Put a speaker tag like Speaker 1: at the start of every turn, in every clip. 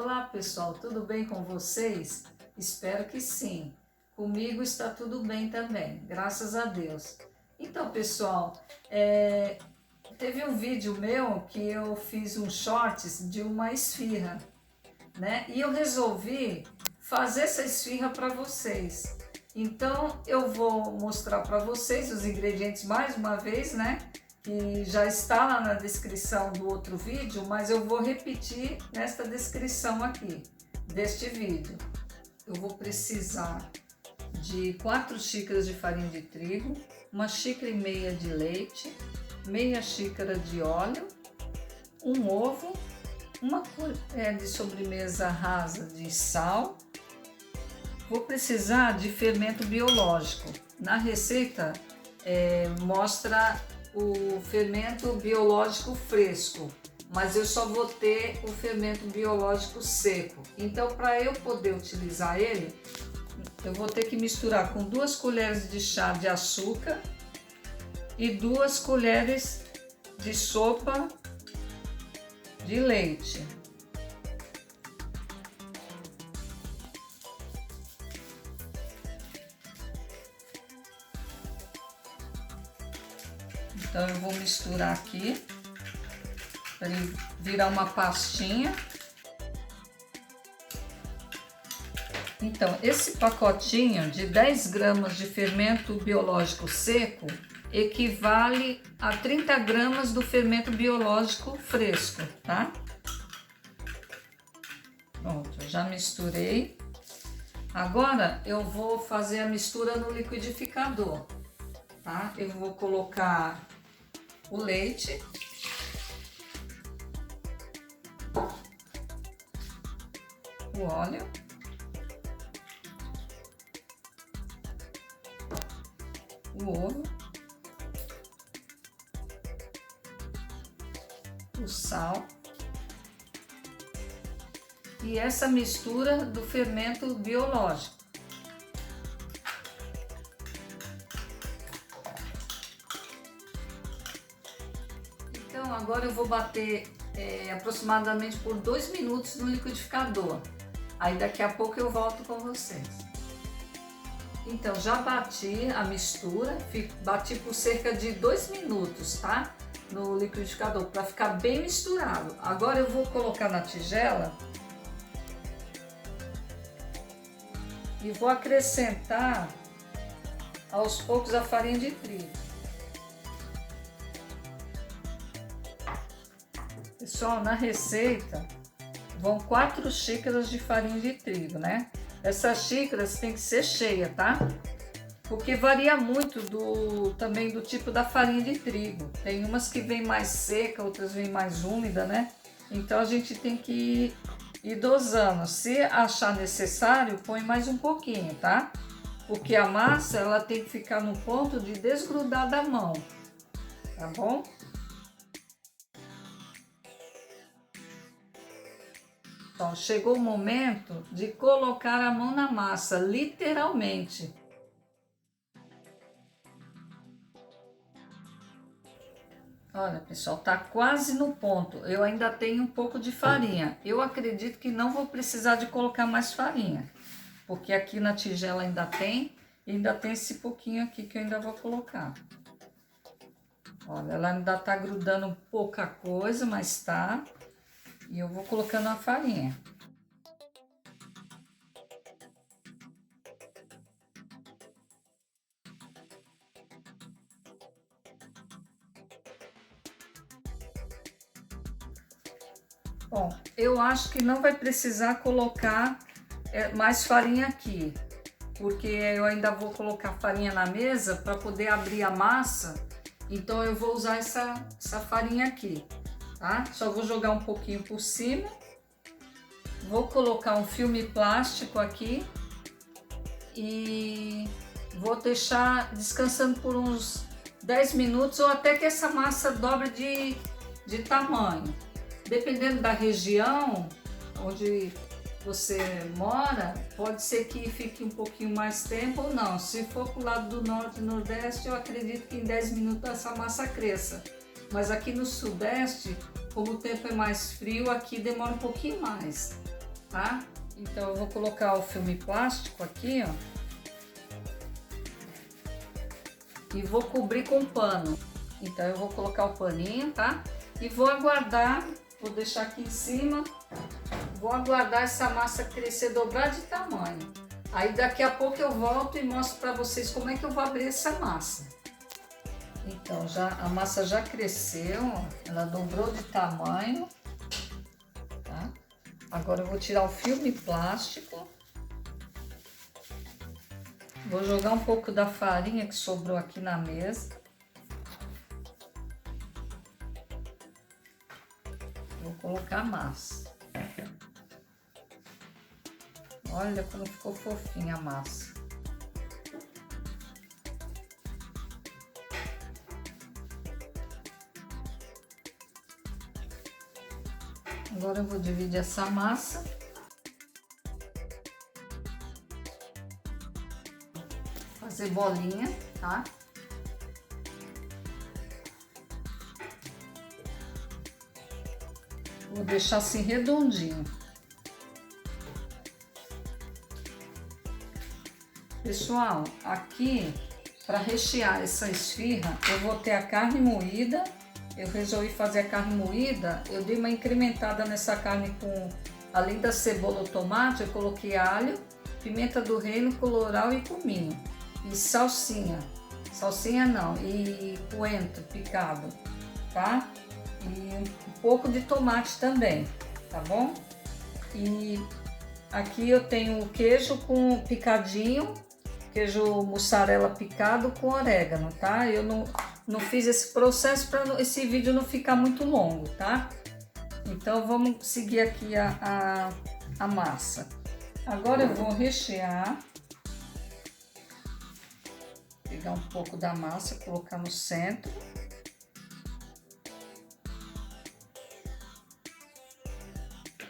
Speaker 1: Olá pessoal, tudo bem com vocês? Espero que sim. Comigo está tudo bem também, graças a Deus. Então pessoal, teve um vídeo meu que eu fiz um shorts de uma esfirra, né? E eu resolvi fazer essa esfirra para vocês. Então eu vou mostrar para vocês os ingredientes mais uma vez, né? Que já está lá na descrição do outro vídeo, mas eu vou repetir nesta descrição aqui, deste vídeo. Eu vou precisar de 4 xícaras de farinha de trigo, 1,5 xícaras de leite, meia xícara de óleo, um ovo, uma colher de sobremesa rasa de sal. Vou precisar de fermento biológico. Na receita mostra o fermento biológico fresco, mas eu só vou ter o fermento biológico seco. Então, para eu poder utilizar ele, eu vou ter que misturar com 2 colheres de chá de açúcar e 2 colheres de sopa de leite. Então eu vou misturar aqui para ele virar uma pastinha. Então esse pacotinho de 10 gramas de fermento biológico seco equivale a 30 gramas do fermento biológico fresco, tá? Pronto, já misturei. Agora eu vou fazer a mistura no liquidificador, tá? Eu vou colocar o leite, o óleo, o ovo, o sal e essa mistura do fermento biológico. Então agora eu vou bater aproximadamente por 2 minutos no liquidificador. Aí daqui a pouco eu volto com vocês. Então já bati a mistura, bati por cerca de 2 minutos, tá? No liquidificador, para ficar bem misturado. Agora eu vou colocar na tigela e vou acrescentar aos poucos a farinha de trigo. Pessoal, na receita vão 4 xícaras de farinha de trigo, né? Essas xícaras tem que ser cheia, tá? Porque varia muito também do tipo da farinha de trigo. Tem umas que vem mais seca, outras vem mais úmida, né? Então a gente tem que ir dosando. Se achar necessário, põe mais um pouquinho, tá? Porque a massa ela tem que ficar no ponto de desgrudar da mão, tá bom? Então, chegou o momento de colocar a mão na massa, literalmente. Olha, pessoal, tá quase no ponto. Eu ainda tenho um pouco de farinha. Eu acredito que não vou precisar de colocar mais farinha, porque aqui na tigela ainda tem esse pouquinho aqui que eu ainda vou colocar. Olha, ela ainda tá grudando pouca coisa, mas tá. E eu vou colocando a farinha. Bom, eu acho que não vai precisar colocar mais farinha aqui, porque eu ainda vou colocar farinha na mesa para poder abrir a massa. Então eu vou usar essa farinha aqui. Tá? Só vou jogar um pouquinho por cima, vou colocar um filme plástico aqui e vou deixar descansando por uns 10 minutos ou até que essa massa dobre de tamanho. Dependendo da região onde você mora, pode ser que fique um pouquinho mais tempo ou não. Se for para o lado do norte e nordeste, eu acredito que em 10 minutos essa massa cresça. Mas aqui no sudeste, como o tempo é mais frio, aqui demora um pouquinho mais. tá? Então eu vou colocar o filme plástico aqui, ó. E vou cobrir com pano. Então eu vou colocar o paninho, tá? E vou aguardar, vou deixar aqui em cima. Vou aguardar essa massa crescer, dobrar de tamanho. Aí daqui a pouco eu volto e mostro para vocês como é que eu vou abrir essa massa. Então a massa já cresceu, ó, ela dobrou de tamanho, tá? Agora eu vou tirar o filme plástico. Vou jogar um pouco da farinha que sobrou aqui na mesa. Vou colocar a massa. Olha como ficou fofinha a massa. Agora eu vou dividir essa massa. Fazer bolinha, tá? Vou deixar assim redondinho. Pessoal, aqui para rechear essa esfirra, eu vou ter a carne moída. Eu resolvi fazer a carne moída, eu dei uma incrementada nessa carne com, além da cebola ou tomate, eu coloquei alho, pimenta do reino, colorau e cominho. E salsinha não, e coentro picado, tá? E um pouco de tomate também, tá bom? E aqui eu tenho o queijo com picadinho, queijo mussarela picado com orégano, tá? Eu não fiz esse processo para esse vídeo não ficar muito longo, tá? Então vamos seguir aqui a massa. Agora eu vou rechear. Pegar um pouco da massa, colocar no centro.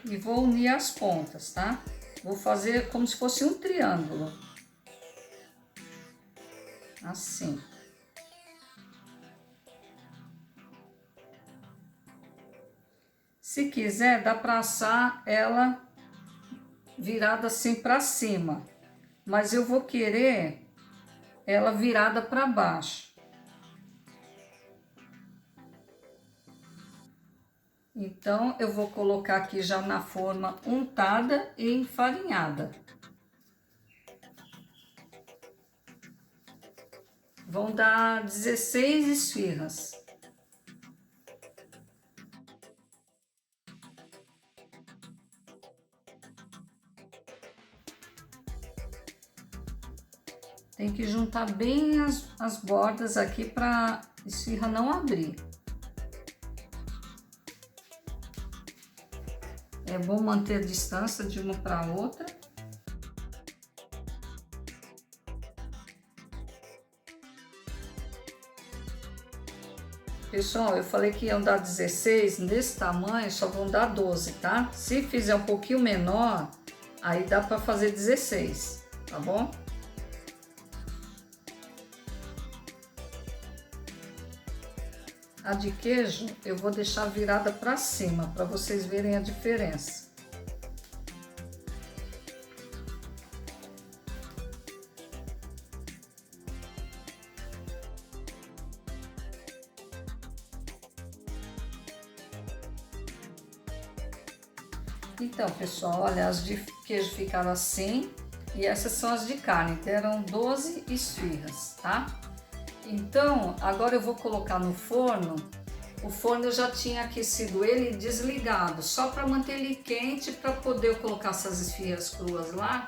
Speaker 1: E vou unir as pontas, tá? Vou fazer como se fosse um triângulo. Assim. Se quiser, dá para assar ela virada assim para cima. Mas eu vou querer ela virada para baixo. Então, eu vou colocar aqui já na forma untada e enfarinhada. Vão dar 16 esfirras. Tem que juntar bem as bordas aqui para a esfirra não abrir. É bom manter a distância de uma para outra. Pessoal, eu falei que iam dar 16, nesse tamanho só vão dar 12, tá? Se fizer um pouquinho menor, aí dá para fazer 16, tá bom? A de queijo eu vou deixar virada para cima, para vocês verem a diferença. Então, pessoal, olha, as de queijo ficaram assim e essas são as de carne, deram 12 esfirras, tá? Então, agora eu vou colocar no forno. O forno eu já tinha aquecido ele desligado, só para manter ele quente, para poder eu colocar essas esfirras cruas lá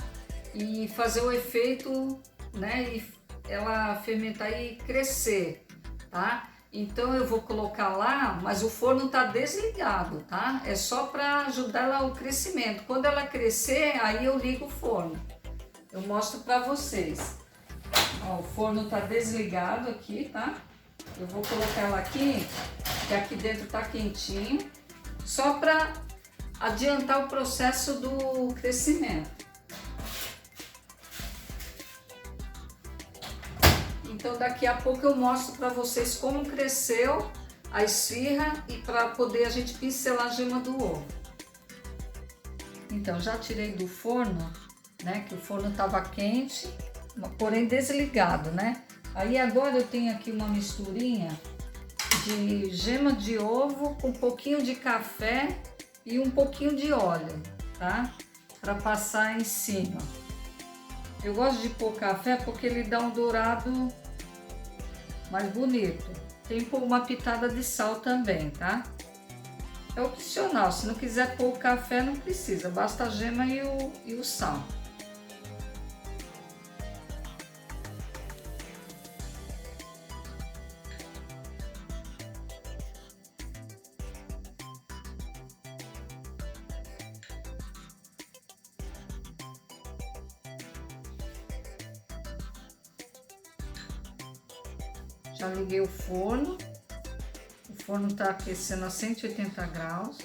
Speaker 1: e fazer o efeito, né, e ela fermentar e crescer, tá? Então eu vou colocar lá, mas o forno tá desligado, tá? É só para ajudar ela o crescimento. Quando ela crescer, aí eu ligo o forno. Eu mostro para vocês. Ó, o forno tá desligado aqui, tá? Eu vou colocar ela aqui, que aqui dentro tá quentinho, só para adiantar o processo do crescimento. Então daqui a pouco eu mostro para vocês como cresceu a esfirra e para poder a gente pincelar a gema do ovo. Então, já tirei do forno, né? Que o forno estava quente, porém desligado, né? Aí agora eu tenho aqui uma misturinha de gema de ovo com um pouquinho de café e um pouquinho de óleo, tá? Para passar em cima. Eu gosto de pôr café porque ele dá um dourado mais bonito. Tem que pôr uma pitada de sal também, tá? É opcional, se não quiser pôr o café não precisa, basta a gema e o sal. Já liguei o forno está aquecendo a 180 graus.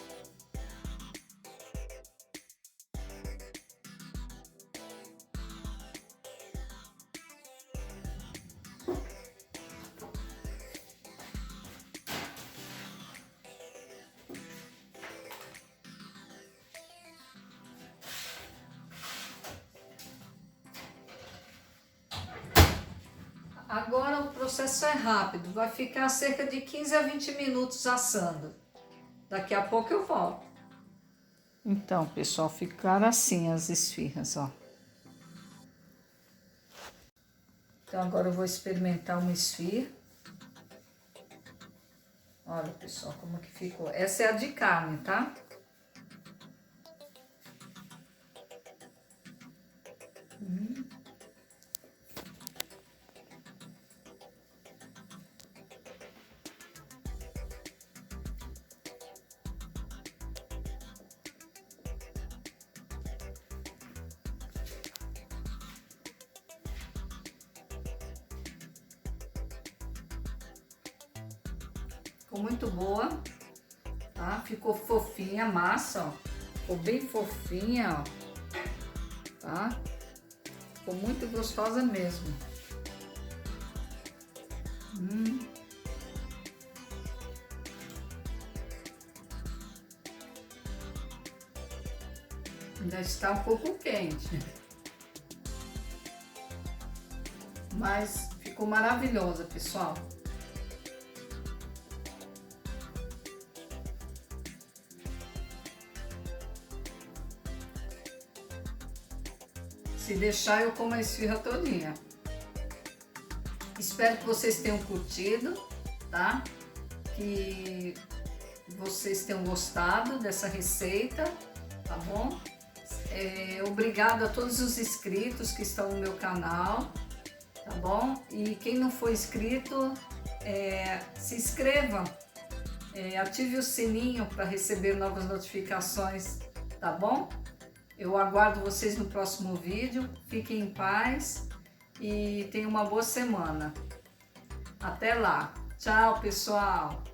Speaker 1: Agora o processo é rápido, vai ficar cerca de 15 a 20 minutos assando. Daqui a pouco eu volto. Então, pessoal, ficaram assim as esfirras, ó. Então agora eu vou experimentar uma esfirra. Olha, pessoal, como que ficou. Essa é a de carne, tá? Ficou muito boa, tá? Ficou fofinha a massa, ó. Ficou bem fofinha, ó. Tá? Ficou muito gostosa mesmo. Ainda está um pouco quente. Mas ficou maravilhosa, pessoal. Se deixar, eu como a esfirra todinha. Espero que vocês tenham curtido, tá? Que vocês tenham gostado dessa receita, tá bom? Obrigado a todos os inscritos que estão no meu canal, tá bom? E quem não for inscrito, se inscreva, ative o sininho para receber novas notificações, tá bom? Eu aguardo vocês no próximo vídeo. Fiquem em paz e tenham uma boa semana. Até lá. Tchau, pessoal.